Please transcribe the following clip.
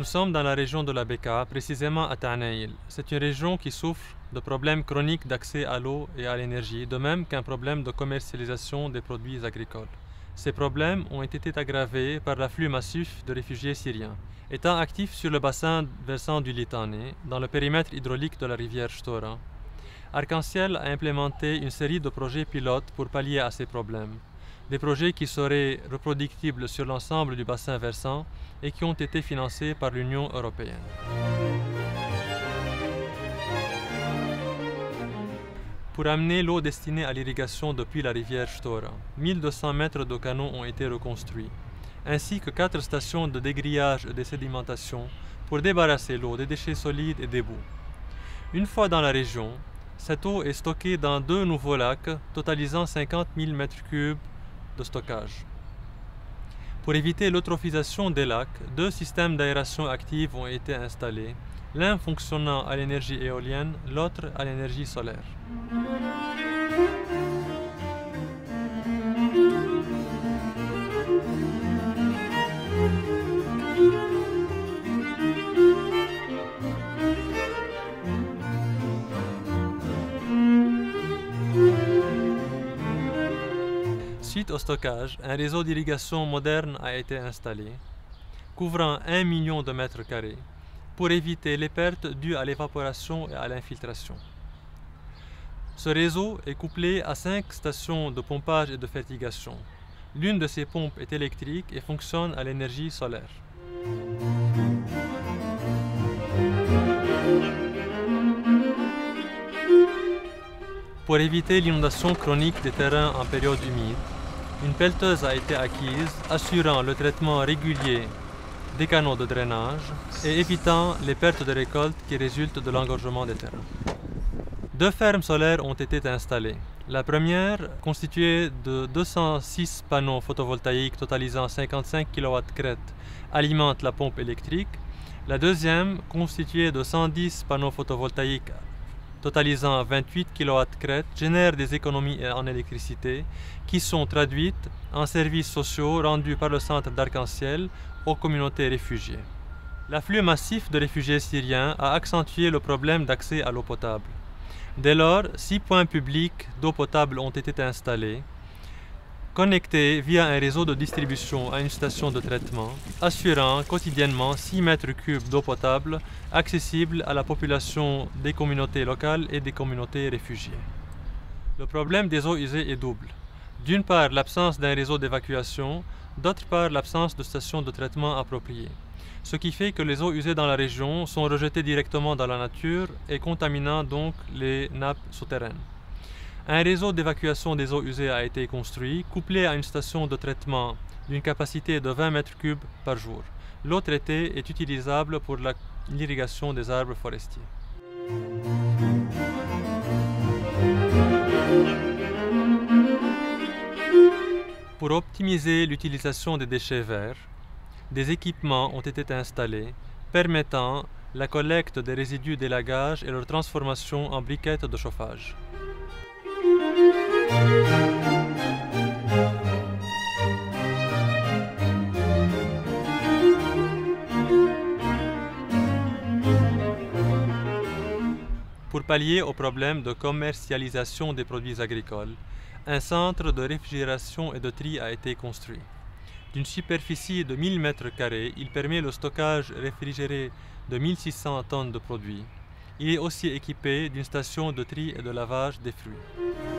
Nous sommes dans la région de la Bekaa, précisément à Ta'naïl. C'est une région qui souffre de problèmes chroniques d'accès à l'eau et à l'énergie, de même qu'un problème de commercialisation des produits agricoles. Ces problèmes ont été aggravés par l'afflux massif de réfugiés syriens. Étant actif sur le bassin versant du Litani, dans le périmètre hydraulique de la rivière Shtora, Arc-en-Ciel a implémenté une série de projets pilotes pour pallier à ces problèmes. Des projets qui seraient reproductibles sur l'ensemble du bassin versant et qui ont été financés par l'Union européenne. Pour amener l'eau destinée à l'irrigation depuis la rivière Shtora, 1200 mètres de canaux ont été reconstruits, ainsi que 4 stations de dégrillage et de sédimentation pour débarrasser l'eau des déchets solides et des boues. Une fois dans la région, cette eau est stockée dans 2 nouveaux lacs, totalisant 50 000 m3 de stockage. Pour éviter l'eutrophisation des lacs, 2 systèmes d'aération active ont été installés, l'un fonctionnant à l'énergie éolienne, l'autre à l'énergie solaire. Suite au stockage, un réseau d'irrigation moderne a été installé, couvrant 1 million de mètres carrés, pour éviter les pertes dues à l'évaporation et à l'infiltration. Ce réseau est couplé à 5 stations de pompage et de fertigation. L'une de ces pompes est électrique et fonctionne à l'énergie solaire. Pour éviter l'inondation chronique des terrains en période humide, une pelleteuse a été acquise, assurant le traitement régulier des canaux de drainage et évitant les pertes de récolte qui résultent de l'engorgement des terrains. 2 fermes solaires ont été installées. La première, constituée de 206 panneaux photovoltaïques totalisant 55 kW, alimente la pompe électrique. La deuxième, constituée de 110 panneaux photovoltaïques totalisant 28 kW, génère des économies en électricité qui sont traduites en services sociaux rendus par le centre d'Arc-en-Ciel aux communautés réfugiées. L'afflux massif de réfugiés syriens a accentué le problème d'accès à l'eau potable. Dès lors, 6 points publics d'eau potable ont été installés, connectés via un réseau de distribution à une station de traitement, assurant quotidiennement 6 mètres cubes d'eau potable accessibles à la population des communautés locales et des communautés réfugiées. Le problème des eaux usées est double. D'une part, l'absence d'un réseau d'évacuation, d'autre part, l'absence de stations de traitement appropriées. Ce qui fait que les eaux usées dans la région sont rejetées directement dans la nature et contaminant donc les nappes souterraines. Un réseau d'évacuation des eaux usées a été construit, couplé à une station de traitement d'une capacité de 20 m3 par jour. L'eau traitée est utilisable pour l'irrigation des arbres forestiers. Pour optimiser l'utilisation des déchets verts, des équipements ont été installés permettant la collecte des résidus d'élagage et leur transformation en briquettes de chauffage. Pour pallier au problème de commercialisation des produits agricoles, un centre de réfrigération et de tri a été construit. D'une superficie de 1000 m², il permet le stockage réfrigéré de 1600 tonnes de produits. Il est aussi équipé d'une station de tri et de lavage des fruits.